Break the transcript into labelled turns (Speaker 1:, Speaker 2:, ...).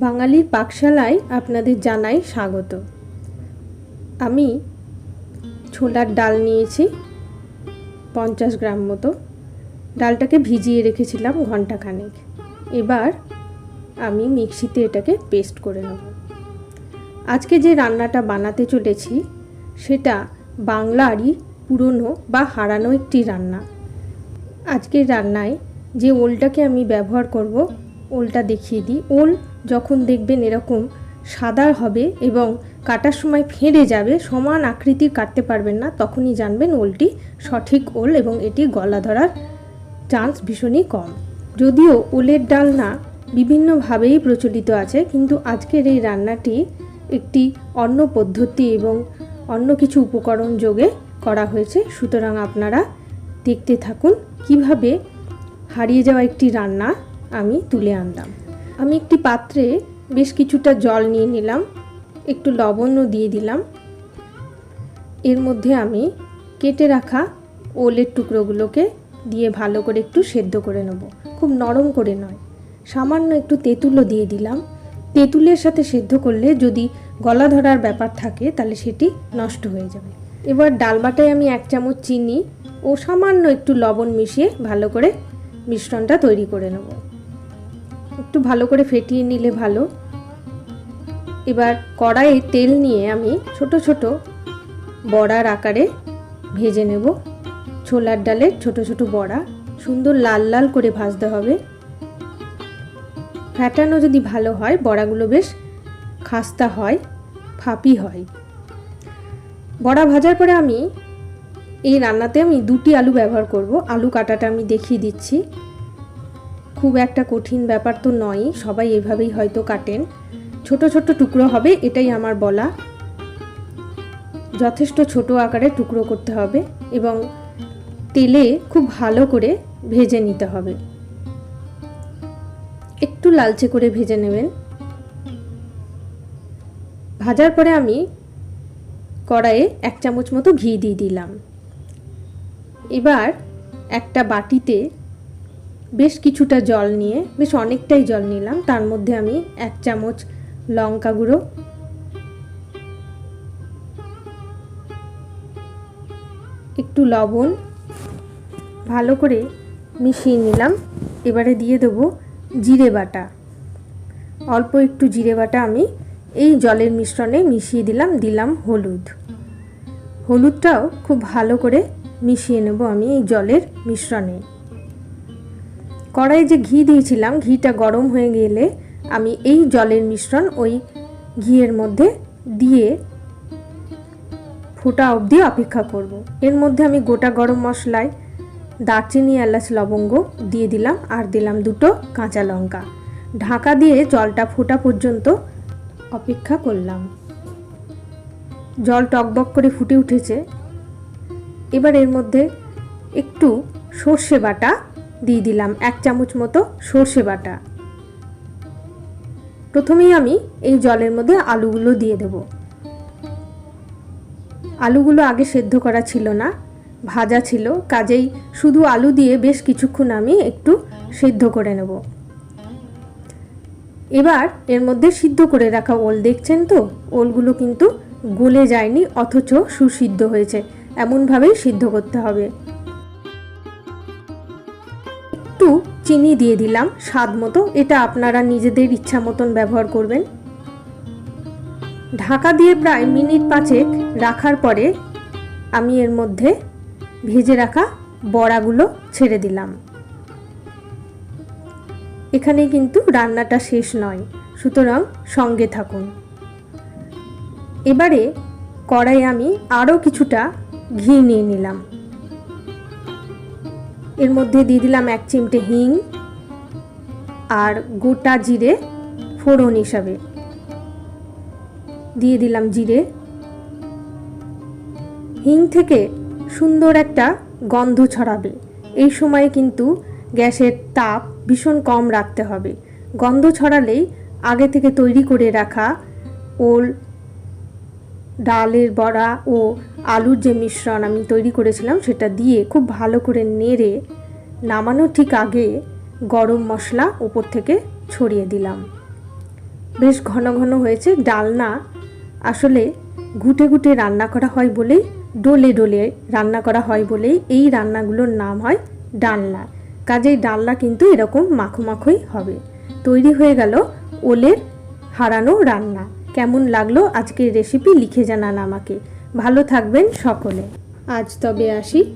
Speaker 1: বাঙালির পাকশালায় আপনাদের জানাই স্বাগত। আমি ছোলার ডাল নিয়েছি 50 গ্রাম মতো। ডালটাকে ভিজিয়ে রেখেছিলাম ঘন্টাখানেক। এবার আমি মিক্সিতে এটাকে পেস্ট করে নেব। আজকে যে রান্নাটা বানাতে চলেছি সেটা বাংলারই পুরনো বা হারানো একটি রান্না। আজকের রান্নায় যে ওলটাকে আমি ব্যবহার করব, ওলটা দেখিয়ে দিই। ওল যখন দেখবেন এরকম সাদা হবে এবং কাটার সময় ফেঁড়ে যাবে, সমান আকৃতির কাটতে পারবেন না, তখনই জানবেন ওলটি সঠিক ওল এবং এটি গলা ধরার চান্স ভীষণই কম। যদিও ওলের ডালনা বিভিন্নভাবেই প্রচলিত আছে, কিন্তু আজকের এই রান্নাটি একটি অন্য পদ্ধতি এবং অন্য কিছু উপকরণ যোগে করা হয়েছে। সুতরাং আপনারা দেখতে থাকুন কিভাবে হারিয়ে যাওয়া একটি রান্না আমি তুলে আনলাম। আমি একটি পাত্রে বেশ কিছুটা জল নিয়ে নিলাম, একটু লবণও দিয়ে দিলাম। এর মধ্যে আমি কেটে রাখা ওলের টুকরোগুলোকে দিয়ে ভালো করে একটু সেদ্ধ করে নেব। খুব নরম করে নয়, সামান্য একটু তেঁতুলও দিয়ে দিলাম। তেঁতুলের সাথে সেদ্ধ করলে যদি গলা ধরার ব্যাপার থাকে তাহলে সেটি নষ্ট হয়ে যাবে। এবার ডাল বাটায় আমি 1 চামচ চিনি ও সামান্য একটু লবণ মিশিয়ে ভালো করে মিশ্রণটা তৈরি করে নেব। একটু ভালো করে ফেটিয়ে নিলে ভালো। এবার কড়াইয়ে তেল নিয়ে আমি ছোট ছোট বড়ার আকারে ভেজে নেব। ছোলার ডালের ছোট ছোট বড়া সুন্দর লাল লাল করে ভাজতে হবে। ফ্যাটানো যদি ভালো হয়, বড়াগুলো বেশ খাস্তা হয়, ফাঁপি হয়। বড়া ভাজার পরে আমি এই রান্নাতে 2টি আলু ব্যবহার করব। আলু কাটাটা আমি দেখিয়ে দিচ্ছি। খুব একটা কঠিন ব্যাপার তো নয়, সবাই এভাবেই হয়তো কাটেন। ছোট ছোট টুকরো হবে, এটাই আমার বলা। যথেষ্ট ছোট আকারে টুকরো করতে হবে এবং তেলে খুব ভালো করে ভেজে নিতে হবে। একটু লালচে করে ভেজে নেবেন। ভাজার পরে আমি কড়াইয়ে 1 চামচ মতো ঘি দিয়ে দিলাম। এবার একটা বাটিতে বেশ কিছুটা জল নিয়ে, বেশ অনেকটাই জল নিলাম, তার মধ্যে আমি 1 চামচ লঙ্কা গুঁড়ো, একটু লবণ ভালো করে মিশিয়ে নিলাম। এবারে দিয়ে দেবো জিরে বাটা। অল্প একটু জিরে বাটা আমি এই জলের মিশ্রণে মিশিয়ে দিলাম। দিলাম হলুদটাও খুব ভালো করে মিশিয়ে নেব আমি এই জলের মিশ্রণে। কড়াইয়ে যে ঘি দিয়েছিলাম, ঘিটা গরম হয়ে গেলে আমি এই জলের মিশ্রণ ওই ঘিয়ের মধ্যে দিয়ে ফোটা অবধি অপেক্ষা করব। এর মধ্যে আমি গোটা গরম মশলায় দারচিনি, এলাচ, লবঙ্গ দিয়ে দিলাম আর দিলাম 2টো কাঁচা লঙ্কা। ঢাকা দিয়ে জলটা ফোটা পর্যন্ত অপেক্ষা করলাম। জল টকবক করে ফুটে উঠেছে। এবার এর মধ্যে একটু সর্ষে বাটা দিয়ে দিলাম, 1 চামচ মতো সর্ষে বাটা। প্রথমেই আমি এই জলের মধ্যে আলুগুলো দিয়ে দেব। আলুগুলো আগে সেদ্ধ করা ছিল না, ভাজা ছিল, কাজেই শুধু আলু দিয়ে বেশ কিছুক্ষণ আমি একটু সেদ্ধ করে নেব। এবার এর মধ্যে সিদ্ধ করে রাখা ওল দেখছেন তো, ওলগুলো কিন্তু গলে যায়নি, অথচ সুসিদ্ধ হয়েছে। এমনভাবেই সিদ্ধ করতে হবে। একটু চিনি দিয়ে দিলাম স্বাদ মতো, এটা আপনারা নিজেদের ইচ্ছা মতন ব্যবহার করবেন। ঢাকা দিয়ে প্রায় মিনিট 5 রাখার পরে আমি এর মধ্যে ভেজে রাখা বড়াগুলো ছেড়ে দিলাম। এখানে কিন্তু রান্নাটা শেষ নয়, সুতরাং সঙ্গে থাকুন। এবারে কড়াইয়ে আমি আরও কিছুটা ঘি নিয়ে নিলাম। এর মধ্যে দিয়ে দিলাম 1 চিমটে হিং আর গোটা জিরে ফোড়ন হিসাবে। দিয়ে দিলাম জিরে। হিং থেকে সুন্দর একটা গন্ধ ছড়াবে। এই সময় কিন্তু গ্যাসের তাপ ভীষণ কম রাখতে হবে। গন্ধ ছড়ালেই আগে থেকে তৈরি করে রাখা ওল, ডালের বড়া ও আলুর যে মিশ্রণ আমি তৈরি করেছিলাম সেটা দিয়ে খুব ভালো করে নেড়ে নামানোর ঠিক আগে গরম মশলা উপর থেকে ছড়িয়ে দিলাম। বেশ ঘন ঘন হয়েছে। ডালনা আসলে ঘুটে ঘুটে রান্না করা হয় বলেই, ডোলে ডোলে রান্না করা হয় বলেই এই রান্নাগুলোর নাম হয় ডালনা। কাজেই ডালনা কিন্তু এরকম মাখো মাখোই হবে। তৈরি হয়ে গেল ওলের হারানো রান্না। কেমন লাগলো আজকের রেসিপি লিখে জানান আমাকে। ভালো থাকবেন সকলে। আজ তবে আসি।